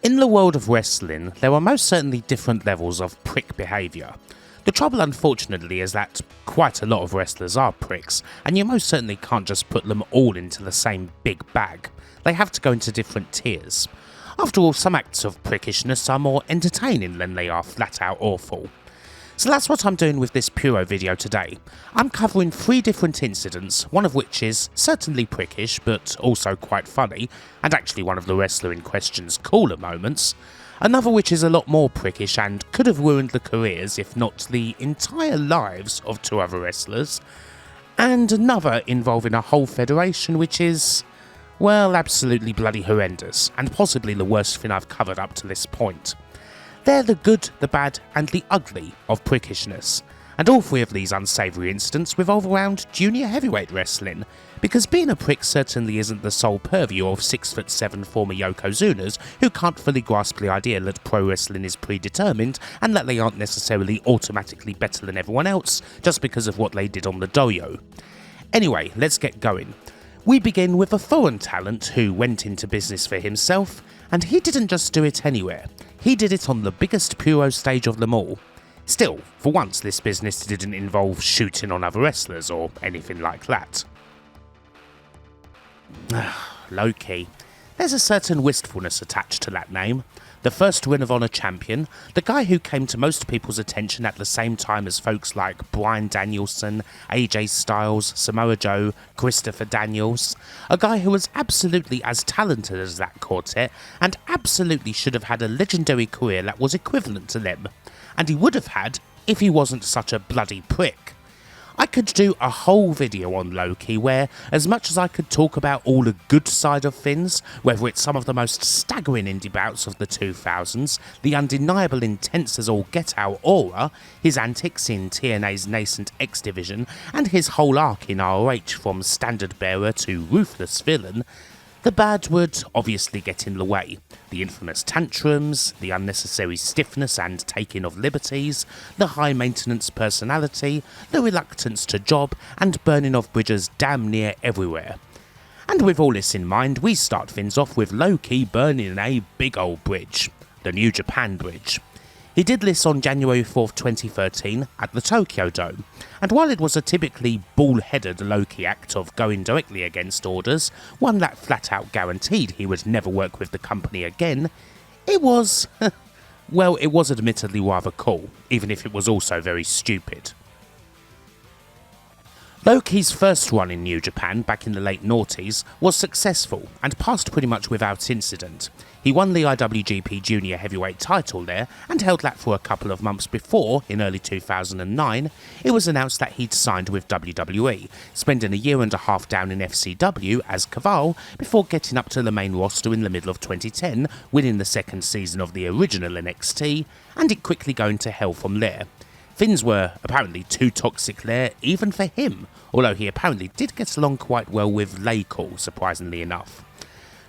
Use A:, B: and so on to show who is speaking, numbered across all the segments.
A: In the world of wrestling, there are most certainly different levels of prick behaviour. The trouble, unfortunately, is that quite a lot of wrestlers are pricks, and you most certainly can't just put them all into the same big bag. They have to go into different tiers. After all, some acts of prickishness are more entertaining than they are flat out awful. So that's what I'm doing with this Puro video today. I'm covering 3 different incidents, one of which is certainly prickish but also quite funny, and actually one of the wrestler in question's cooler moments, another which is a lot more prickish and could have ruined the careers if not the entire lives of 2 other wrestlers, and another involving a whole federation which is, well, absolutely bloody horrendous, and possibly the worst thing I've covered up to this point. They're the good, the bad and the ugly of prickishness, and all 3 of these unsavoury incidents revolve around junior heavyweight wrestling, because being a prick certainly isn't the sole purview of 6'7" former Yokozunas who can't fully grasp the idea that pro wrestling is predetermined and that they aren't necessarily automatically better than everyone else just because of what they did on the dojo. Anyway, let's get going. We begin with a foreign talent who went into business for himself, and he didn't just do it anywhere, he did it on the biggest Puro stage of them all. Still, for once this business didn't involve shooting on other wrestlers or anything like that. Low-key. There's a certain wistfulness attached to that name. The first Ring of Honor champion, the guy who came to most people's attention at the same time as folks like Bryan Danielson, AJ Styles, Samoa Joe, Christopher Daniels, a guy who was absolutely as talented as that quartet and absolutely should have had a legendary career that was equivalent to them, and he would have had if he wasn't such a bloody prick. I could do a whole video on Loki where, as much as I could talk about all the good side of things, whether it's some of the most staggering indie bouts of the 2000s, the undeniable intense as all get out aura, his antics in TNA's nascent X division, and his whole arc in ROH from standard bearer to ruthless villain, the bad would obviously get in the way. The infamous tantrums, the unnecessary stiffness and taking of liberties, the high maintenance personality, the reluctance to job, and burning of bridges damn near everywhere. And with all this in mind, we start things off with Loki burning a big old bridge, the New Japan Bridge. He did this on January 4th, 2013 at the Tokyo Dome, and while it was a typically ball-headed Loki act of going directly against orders, one that flat out guaranteed he would never work with the company again, it was, well, it was admittedly rather cool, even if it was also very stupid. Loki's first run in New Japan back in the late noughties was successful and passed pretty much without incident. He won the IWGP Junior Heavyweight title there and held that for a couple of months before, in early 2009, it was announced that he'd signed with WWE, spending a year and a half down in FCW as Caval before getting up to the main roster in the middle of 2010, winning the 2nd season of the original NXT, and it quickly going to hell from there. Things were apparently too toxic there, even for him, although he apparently did get along quite well with Laycool, surprisingly enough.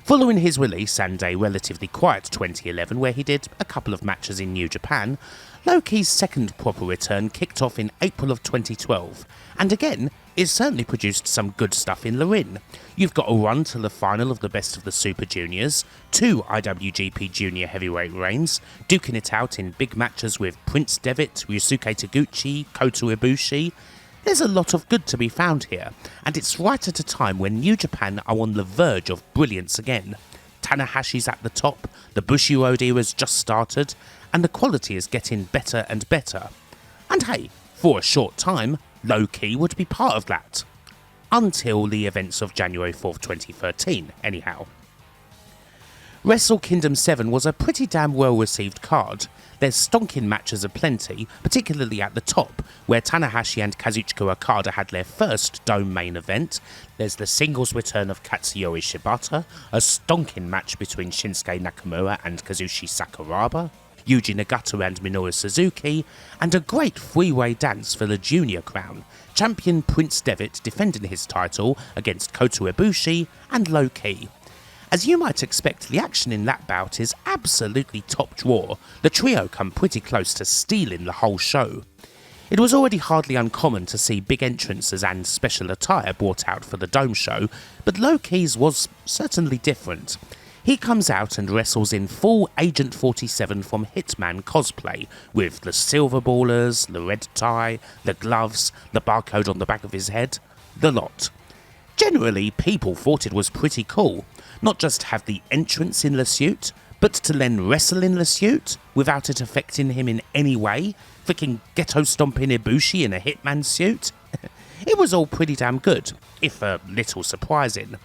A: Following his release and a relatively quiet 2011 where he did a couple of matches in New Japan, Loki's second proper return kicked off in April of 2012, and again, it certainly produced some good stuff in the ring. You've got a run to the final of the Best of the Super Juniors, 2 IWGP Junior Heavyweight reigns, duking it out in big matches with Prince Devitt, Ryusuke Taguchi, Kota Ibushi. There's a lot of good to be found here, and it's right at a time when New Japan are on the verge of brilliance again. Tanahashi's at the top, the Bushi Road era's just started, and the quality is getting better and better. And hey, for a short time, Loki would be part of that. Until the events of January 4th, 2013, anyhow. Wrestle Kingdom 7 was a pretty damn well received card. There's stonking matches aplenty, particularly at the top, where Tanahashi and Kazuchika Okada had their first Dome main event. There's the singles return of Katsuyori Shibata, a stonking match between Shinsuke Nakamura and Kazushi Sakuraba, Yuji Nagata and Minoru Suzuki, and a great 3-way dance for the junior crown, champion Prince Devitt defending his title against Kota Ibushi and Loki. As you might expect, the action in that bout is absolutely top drawer. The trio come pretty close to stealing the whole show. It was already hardly uncommon to see big entrances and special attire brought out for the Dome show, but Loki's was certainly different. He comes out and wrestles in full Agent 47 from Hitman cosplay, with the silver ballers, the red tie, the gloves, the barcode on the back of his head, the lot. Generally, people thought it was pretty cool, not just to have the entrance in the suit, but to then wrestle in the suit without it affecting him in any way, freaking ghetto stomping Ibushi in a Hitman suit. It was all pretty damn good, if a little surprising.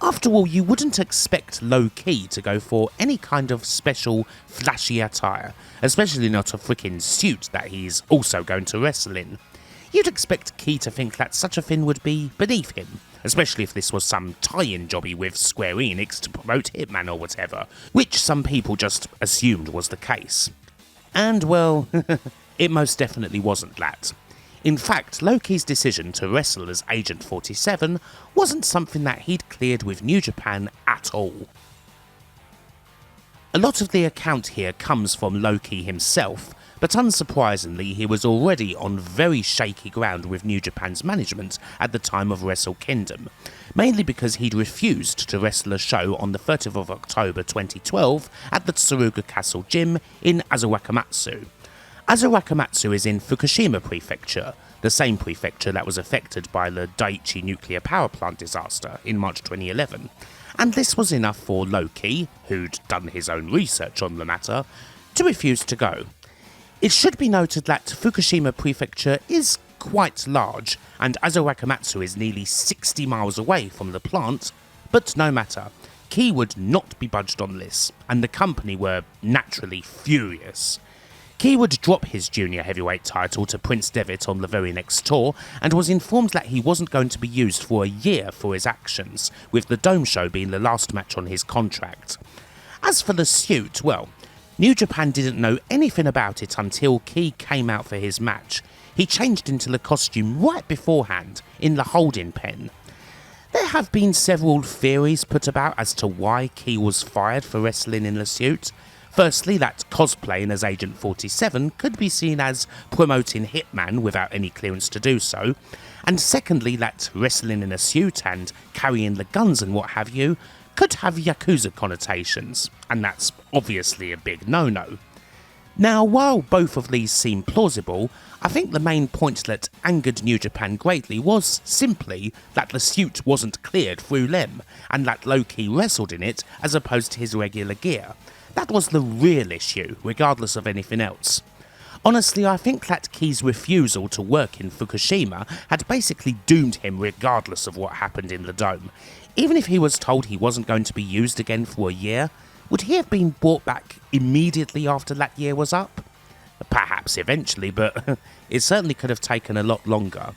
A: After all, you wouldn't expect Low-Ki to go for any kind of special flashy attire, especially not a freaking suit that he's also going to wrestle in. You'd expect Ki to think that such a thing would be beneath him, especially if this was some tie-in jobby with Square Enix to promote Hitman or whatever, which some people just assumed was the case. And well, it most definitely wasn't that. In fact, Low-Ki's decision to wrestle as Agent 47 wasn't something that he'd cleared with New Japan at all. A lot of the account here comes from Low-Ki himself, but unsurprisingly he was already on very shaky ground with New Japan's management at the time of Wrestle Kingdom, mainly because he'd refused to wrestle a show on the 30th of October 2012 at the Tsuruga Castle Gym in Azawakamatsu. Azawakamatsu is in Fukushima Prefecture, the same prefecture that was affected by the Daiichi nuclear power plant disaster in March 2011, and this was enough for Low-Ki, who'd done his own research on the matter, to refuse to go. It should be noted that Fukushima Prefecture is quite large, and Azawakamatsu is nearly 60 miles away from the plant, but no matter, Ki would not be budged on this, and the company were naturally furious. Ki would drop his junior heavyweight title to Prince Devitt on the very next tour, and was informed that he wasn't going to be used for a year for his actions, with the Dome show being the last match on his contract. As for the suit, well, New Japan didn't know anything about it until Ki came out for his match. He changed into the costume right beforehand, in the holding pen. There have been several theories put about as to why Ki was fired for wrestling in the suit. Firstly, that cosplaying as Agent 47 could be seen as promoting Hitman without any clearance to do so, and secondly, that wrestling in a suit and carrying the guns and what have you could have Yakuza connotations, and that's obviously a big no-no. Now, while both of these seem plausible, I think the main point that angered New Japan greatly was simply that the suit wasn't cleared through them, and that Low-Ki wrestled in it as opposed to his regular gear. That was the real issue, regardless of anything else. Honestly, I think that Ki's refusal to work in Fukushima had basically doomed him regardless of what happened in the Dome. Even if he was told he wasn't going to be used again for a year, would he have been brought back immediately after that year was up? Perhaps eventually, but it certainly could have taken a lot longer.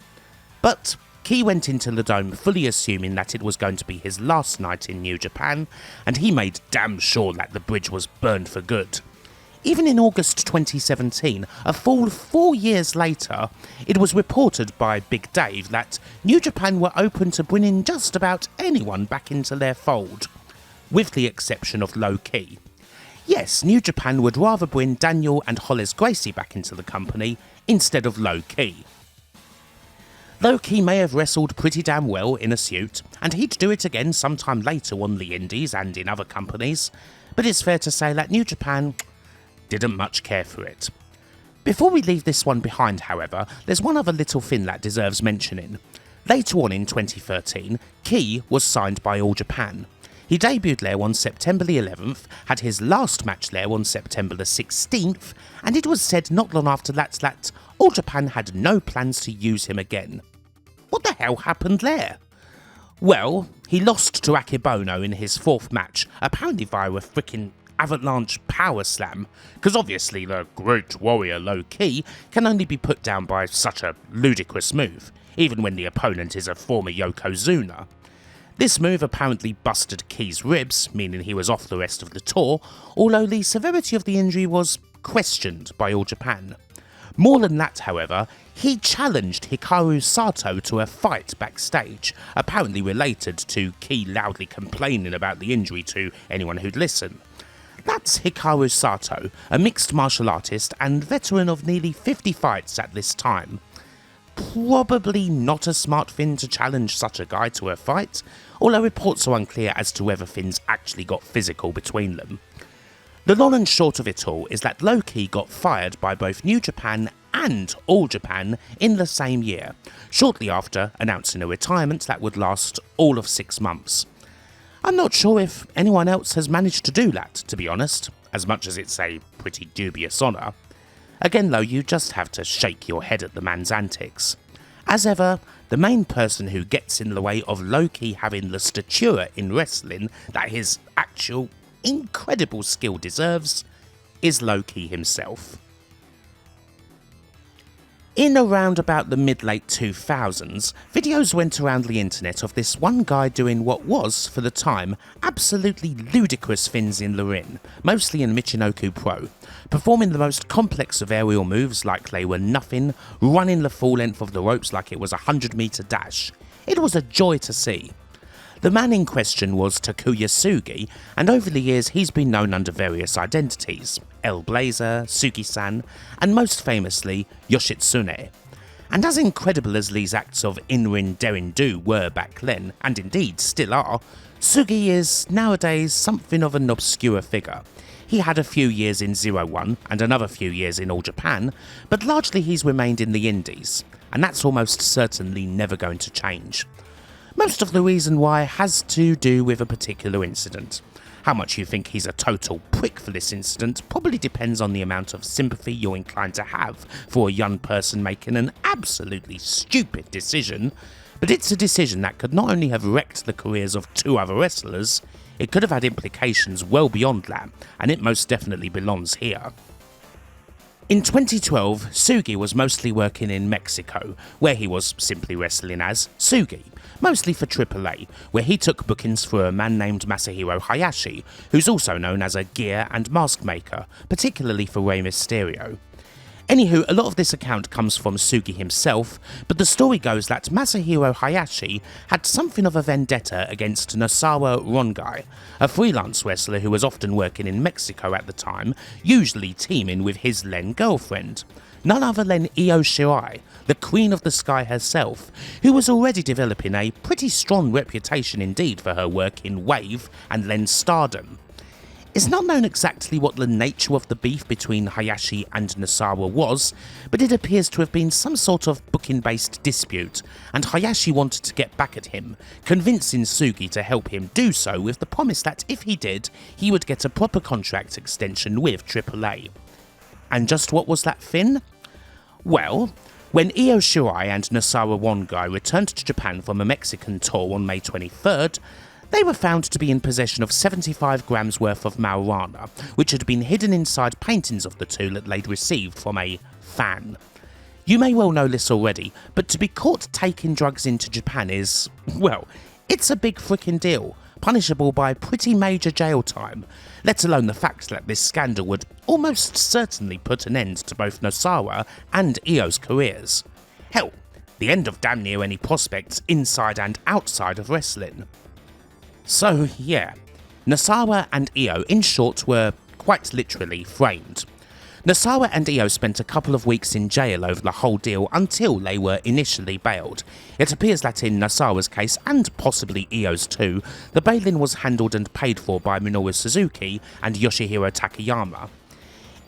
A: But Ki went into the Dome fully assuming that it was going to be his last night in New Japan, and he made damn sure that the bridge was burned for good. Even in August 2017, a full 4 years later, it was reported by Big Dave that New Japan were open to bringing just about anyone back into their fold, with the exception of Low-Ki. Yes, New Japan would rather bring Daniel and Hollis Gracie back into the company instead of Low-Ki. Low-Ki may have wrestled pretty damn well in a suit, and he'd do it again sometime later on the indies and in other companies, but it's fair to say that New Japan didn't much care for it. Before we leave this one behind, however, there's one other little thing that deserves mentioning. Later on in 2013, Ki was signed by All Japan. He debuted there on September the 11th, had his last match there on September the 16th, and it was said not long after that All Japan had no plans to use him again. What the hell happened there? Well, he lost to Akebono in his fourth match, apparently via a frickin' avalanche power slam, because obviously the great warrior Low-Ki can only be put down by such a ludicrous move, even when the opponent is a former Yokozuna. This move apparently busted Ki's ribs, meaning he was off the rest of the tour, although the severity of the injury was questioned by All Japan. More than that, however, he challenged Hikaru Sato to a fight backstage, apparently related to Ki loudly complaining about the injury to anyone who'd listen. That's Hikaru Sato, a mixed martial artist and veteran of nearly 50 fights at this time. probably not a smart Finn to challenge such a guy to a fight, although reports are unclear as to whether Finns actually got physical between them. The long and short of it all is that Low-Ki got fired by both New Japan and All Japan in the same year, shortly after announcing a retirement that would last all of 6 months. I'm not sure if anyone else has managed to do that, to be honest, as much as it's a pretty dubious honour. Again though, you just have to shake your head at the man's antics. As ever, the main person who gets in the way of Low-Ki having the stature in wrestling that his actual incredible skill deserves is Low-Ki himself. In around about the mid-late 2000s, videos went around the internet of this one guy doing what was, for the time, absolutely ludicrous things in the ring, mostly in Michinoku Pro, performing the most complex of aerial moves like they were nothing, running the full length of the ropes like it was a 100-meter dash. It was a joy to see. The man in question was Takuya Sugi, and over the years he's been known under various identities, El Blazer, Sugi-san, and most famously Yoshitsune. And as incredible as these acts of in-ring daring-do were back then, and indeed still are, Sugi is nowadays something of an obscure figure. He had a few years in 01 and another few years in All Japan, but largely he's remained in the Indies, and that's almost certainly never going to change. Most of the reason why has to do with a particular incident. How much you think he's a total prick for this incident probably depends on the amount of sympathy you're inclined to have for a young person making an absolutely stupid decision, but it's a decision that could not only have wrecked the careers of 2 other wrestlers, it could have had implications well beyond that, and it most definitely belongs here. In 2012, Sugi was mostly working in Mexico, where he was simply wrestling as Sugi, mostly for AAA, where he took bookings for a man named Masahiro Hayashi, who's also known as a gear and mask maker, particularly for Rey Mysterio. Anywho, a lot of this account comes from Sugi himself, but the story goes that Masahiro Hayashi had something of a vendetta against NOSAWA Rongai, a freelance wrestler who was often working in Mexico at the time, usually teaming with his then girlfriend. None other than Io Shirai, the Queen of the Sky herself, who was already developing a pretty strong reputation indeed for her work in Wave and then Stardom. It's not known exactly what the nature of the beef between Hayashi and Nosawa was, but it appears to have been some sort of booking-based dispute, and Hayashi wanted to get back at him, convincing Sugi to help him do so with the promise that if he did, he would get a proper contract extension with AAA. And just what was that, Finn? Well, when Io Shirai and Nosawa Rongai returned to Japan from a Mexican tour on May 23rd, they were found to be in possession of 75 grams worth of marijuana, which had been hidden inside paintings of the two that they'd received from a fan. You may well know this already, but to be caught taking drugs into Japan is, well, it's a big frickin' deal, punishable by pretty major jail time, let alone the fact that this scandal would almost certainly put an end to both Nosawa and Io's careers. Hell, the end of damn near any prospects inside and outside of wrestling. So yeah, Nosawa and Io in short were quite literally framed. Nosawa and Io spent a couple of weeks in jail over the whole deal until they were initially bailed. It appears that in Nosawa's case, and possibly Io's too, the bailing was handled and paid for by Minoru Suzuki and Yoshihiro Takayama.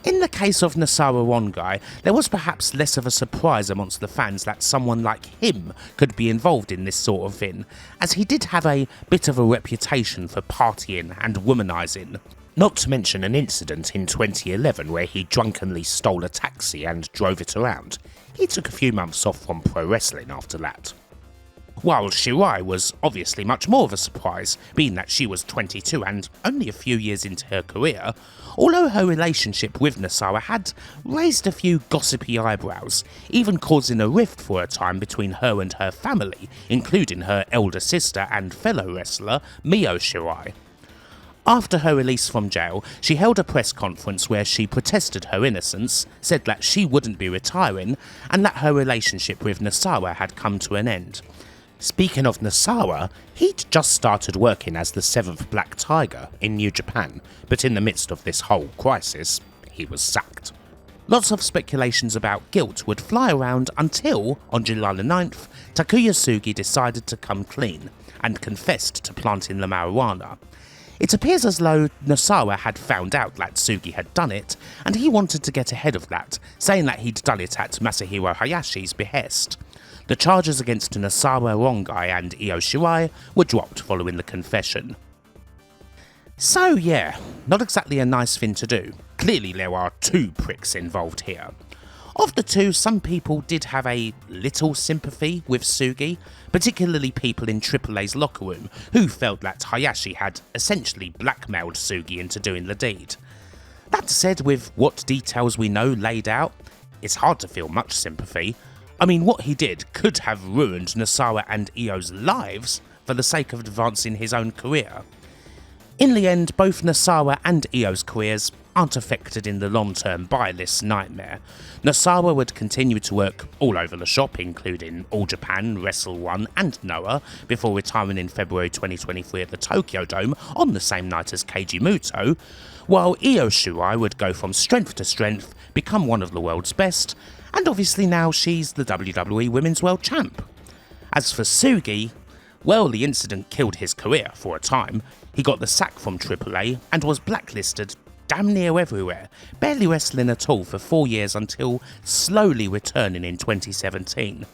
A: In the case of Nosawa Rongai, there was perhaps less of a surprise amongst the fans that someone like him could be involved in this sort of thing, as he did have a bit of a reputation for partying and womanising. Not to mention an incident in 2011 where he drunkenly stole a taxi and drove it around. He took a few months off from pro wrestling after that. While Shirai was obviously much more of a surprise, being that she was 22 and only a few years into her career, although her relationship with Nosawa had raised a few gossipy eyebrows, even causing a rift for a time between her and her family, including her elder sister and fellow wrestler, Mio Shirai. After her release from jail, she held a press conference where she protested her innocence, said that she wouldn't be retiring, and that her relationship with Nosawa had come to an end. Speaking of Nosawa, he'd just started working as the 7th Black Tiger in New Japan, but in the midst of this whole crisis, he was sacked. Lots of speculations about guilt would fly around until, on July the 9th, Takuya Sugi decided to come clean and confessed to planting the marijuana. It appears as though Nosawa had found out that Sugi had done it, and he wanted to get ahead of that, saying that he'd done it at Masahiro Hayashi's behest. The charges against Nosawa, Rongai and Io Shirai were dropped following the confession. So yeah, not exactly a nice thing to do. Clearly there are two pricks involved here. Of the two, some people did have a little sympathy with Sugi, particularly people in AAA's locker room who felt that Hayashi had essentially blackmailed Sugi into doing the deed. That said, with what details we know laid out, it's hard to feel much sympathy. I mean, what he did could have ruined Nosawa and Io's lives for the sake of advancing his own career. In the end, both Nosawa and Io's careers aren't affected in the long term by this nightmare. Nosawa would continue to work all over the shop, including All Japan, Wrestle 1 and Noah, before retiring in February 2023 at the Tokyo Dome on the same night as Keiji Muto, while Io Shirai would go from strength to strength, become one of the world's best, and obviously now she's the WWE Women's World Champ. As for Sugi, well, the incident killed his career for a time. He got the sack from AAA and was blacklisted damn near everywhere, barely wrestling at all for 4 years until slowly returning in 2017.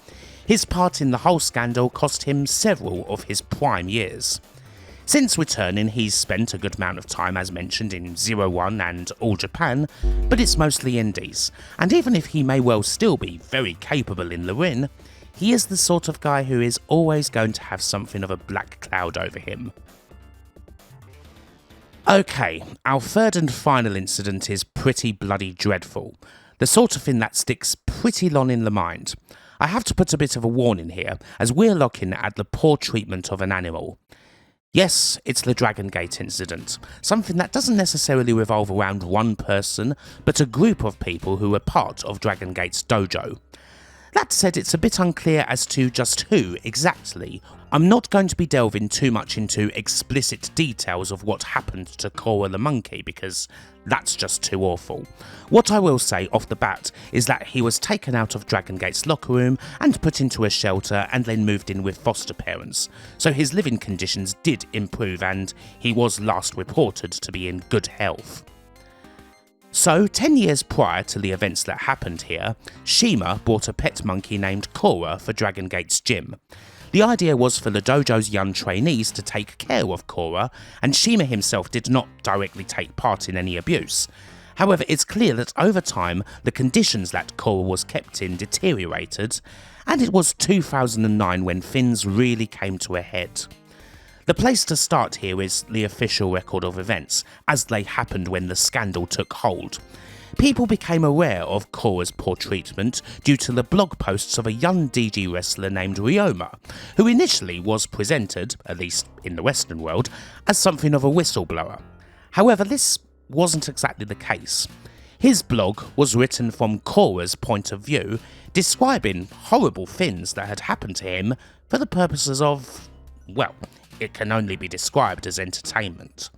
A: His part in the whole scandal cost him several of his prime years. Since returning, he's spent a good amount of time, as mentioned, in 01 and All Japan, but it's mostly indies, and even if he may well still be very capable in the ring, he is the sort of guy who is always going to have something of a black cloud over him. Okay, our third and final incident is pretty bloody dreadful, the sort of thing that sticks pretty long in the mind. I have to put a bit of a warning here, as we're looking at the poor treatment of an animal. Yes, it's the Dragon Gate incident, something that doesn't necessarily revolve around one person, but a group of people who were part of Dragon Gate's dojo. That said, it's a bit unclear as to just who exactly. I'm not going to be delving too much into explicit details of what happened to Cora the monkey because that's just too awful. What I will say off the bat is that he was taken out of Dragon Gate's locker room and put into a shelter and then moved in with foster parents, so his living conditions did improve and he was last reported to be in good health. So, 10 years prior to the events that happened here, Shima bought a pet monkey named Cora for Dragon Gate's gym. The idea was for the dojo's young trainees to take care of Cora, and Shima himself did not directly take part in any abuse. However, it's clear that over time, the conditions that Cora was kept in deteriorated, and it was 2009 when things really came to a head. The place to start here is the official record of events, as they happened when the scandal took hold. People became aware of Cora's poor treatment due to the blog posts of a young DG wrestler named Ryoma, who initially was presented, at least in the Western world, as something of a whistleblower. However, this wasn't exactly the case. His blog was written from Cora's point of view, describing horrible things that had happened to him for the purposes of, well, it can only be described as entertainment.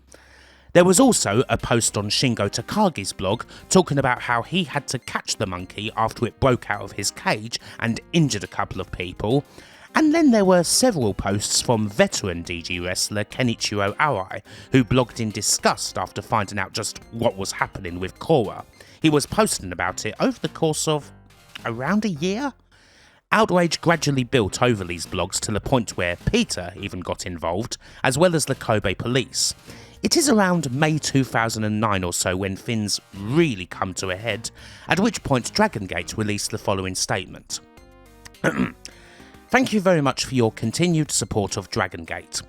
A: There was also a post on Shingo Takagi's blog talking about how he had to catch the monkey after it broke out of his cage and injured a couple of people, and then there were several posts from veteran DG wrestler Kenichiro Arai, who blogged in disgust after finding out just what was happening with Cora. He was posting about it over the course of around a year? Outrage gradually built over these blogs to the point where Peter even got involved, as well as the Kobe police. It is around May 2009 or so when things really come to a head, at which point Dragon Gate released the following statement. Thank you very much for your continued support of Dragon Gate.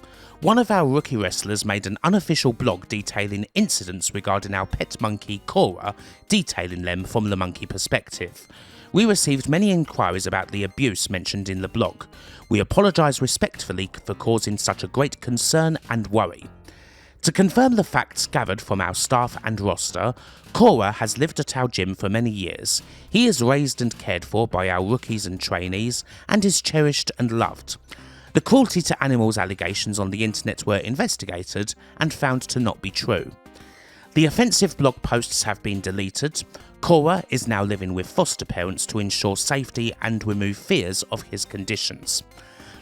A: One of our rookie wrestlers made an unofficial blog detailing incidents regarding our pet monkey Cora, detailing them from the monkey perspective. We received many inquiries about the abuse mentioned in the blog. We apologise respectfully for causing such a great concern and worry. To confirm the facts gathered from our staff and roster, Cora has lived at our gym for many years. He is raised and cared for by our rookies and trainees, and is cherished and loved. The cruelty to animals allegations on the internet were investigated and found to not be true. The offensive blog posts have been deleted. Kora is now living with foster parents to ensure safety and remove fears of his conditions.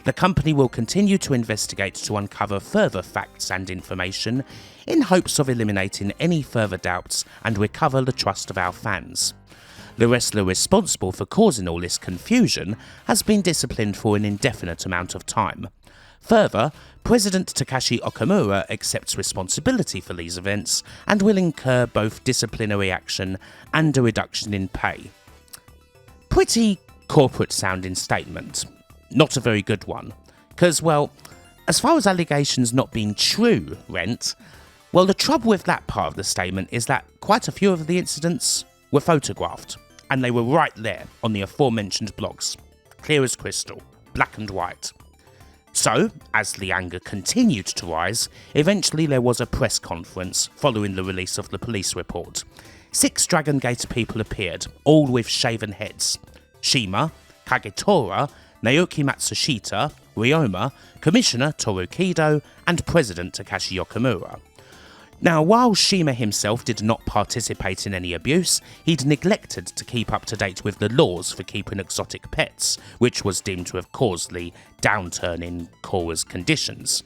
A: The company will continue to investigate to uncover further facts and information in hopes of eliminating any further doubts and recover the trust of our fans. The wrestler responsible for causing all this confusion has been disciplined for an indefinite amount of time. Further, President Takashi Okamura accepts responsibility for these events and will incur both disciplinary action and a reduction in pay. Pretty corporate sounding statement. Not a very good one. Because, well, as far as allegations not being true went, well, the trouble with that part of the statement is that quite a few of the incidents were photographed, and they were right there on the aforementioned blogs. Clear as crystal, black and white. So, as the anger continued to rise, eventually there was a press conference following the release of the police report. 6 Dragon Gate people appeared, all with shaven heads. Shima, Kagetora, Naoki Matsushita, Ryoma, Commissioner Toru Kido, and President Takashi Okamura. Now, while Shima himself did not participate in any abuse, he'd neglected to keep up to date with the laws for keeping exotic pets, which was deemed to have caused the downturn in Kora's conditions.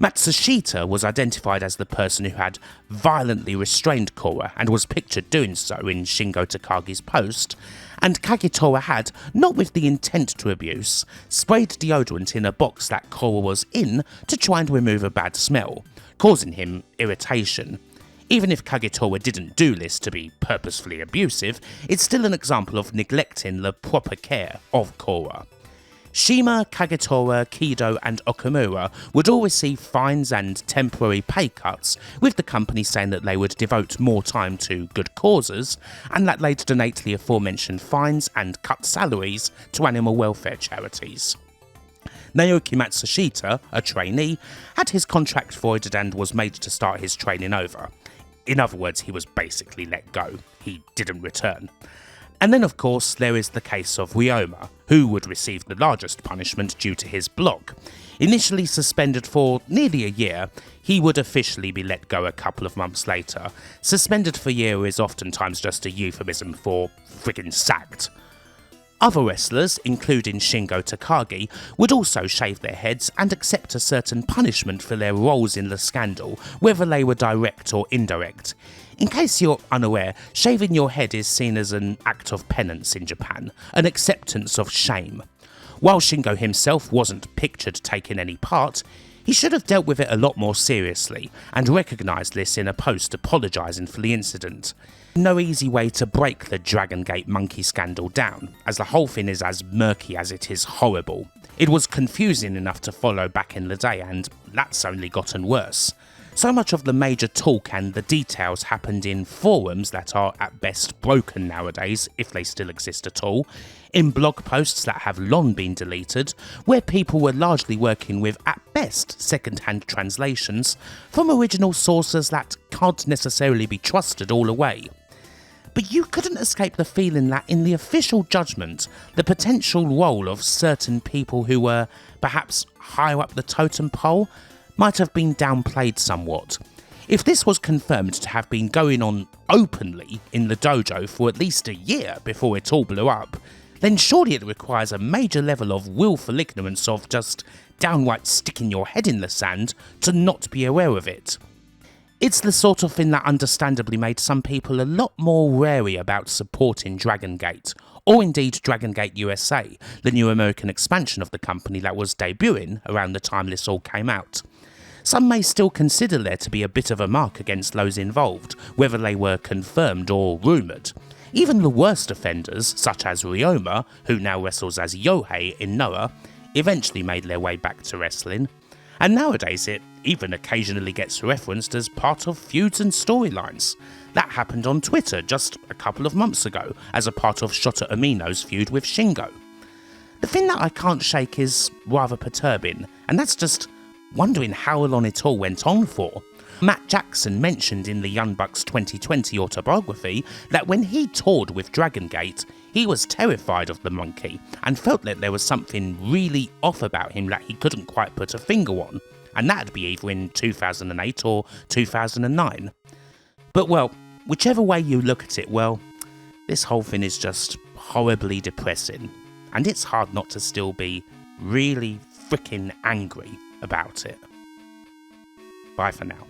A: Matsushita was identified as the person who had violently restrained Kora and was pictured doing so in Shingo Takagi's post, and Kagetora had, not with the intent to abuse, sprayed deodorant in a box that Kora was in to try and remove a bad smell, causing him irritation. Even if Kagetora didn't do this to be purposefully abusive, it's still an example of neglecting the proper care of Kora. Shima, Kagetora, Kido and Okamura would all receive fines and temporary pay cuts, with the company saying that they would devote more time to good causes, and that they'd donate the aforementioned fines and cut salaries to animal welfare charities. Naoki Matsushita, a trainee, had his contract voided and was made to start his training over. In other words, he was basically let go. He didn't return. And then, of course, there is the case of Ryoma, who would receive the largest punishment due to his blog. Initially suspended for nearly a year, he would officially be let go a couple of months later. Suspended for a year is oftentimes just a euphemism for friggin' sacked. Other wrestlers, including Shingo Takagi, would also shave their heads and accept a certain punishment for their roles in the scandal, whether they were direct or indirect. In case you're unaware, shaving your head is seen as an act of penance in Japan, an acceptance of shame. While Shingo himself wasn't pictured taking any part, he should have dealt with it a lot more seriously, and recognised this in a post apologising for the incident. No easy way to break the Dragon Gate monkey scandal down, as the whole thing is as murky as it is horrible. It was confusing enough to follow back in the day, and that's only gotten worse. So much of the major talk and the details happened in forums that are at best broken nowadays, if they still exist at all, in blog posts that have long been deleted, where people were largely working with at best second-hand translations from original sources that can't necessarily be trusted all the way. But you couldn't escape the feeling that in the official judgment, the potential role of certain people who were perhaps higher up the totem pole might have been downplayed somewhat. If this was confirmed to have been going on openly in the dojo for at least a year before it all blew up, then surely it requires a major level of willful ignorance of just downright sticking your head in the sand to not be aware of it. It's the sort of thing that understandably made some people a lot more wary about supporting Dragon Gate, or indeed Dragon Gate USA, the new American expansion of the company that was debuting around the time this all came out. Some may still consider there to be a bit of a mark against those involved, whether they were confirmed or rumoured. Even the worst offenders, such as Ryoma, who now wrestles as Yohei in Noah, eventually made their way back to wrestling. And nowadays it even occasionally gets referenced as part of feuds and storylines. That happened on Twitter just a couple of months ago, as a part of Shota Umino's feud with Shingo. The thing that I can't shake is rather perturbing, and that's just wondering how long it all went on for. Matt Jackson mentioned in the Young Bucks 2020 autobiography that when he toured with Dragon Gate, he was terrified of the monkey and felt that there was something really off about him that he couldn't quite put a finger on, and that'd be either in 2008 or 2009. But well, whichever way you look at it, well, this whole thing is just horribly depressing. And it's hard not to still be really freaking angry about it. Bye for now.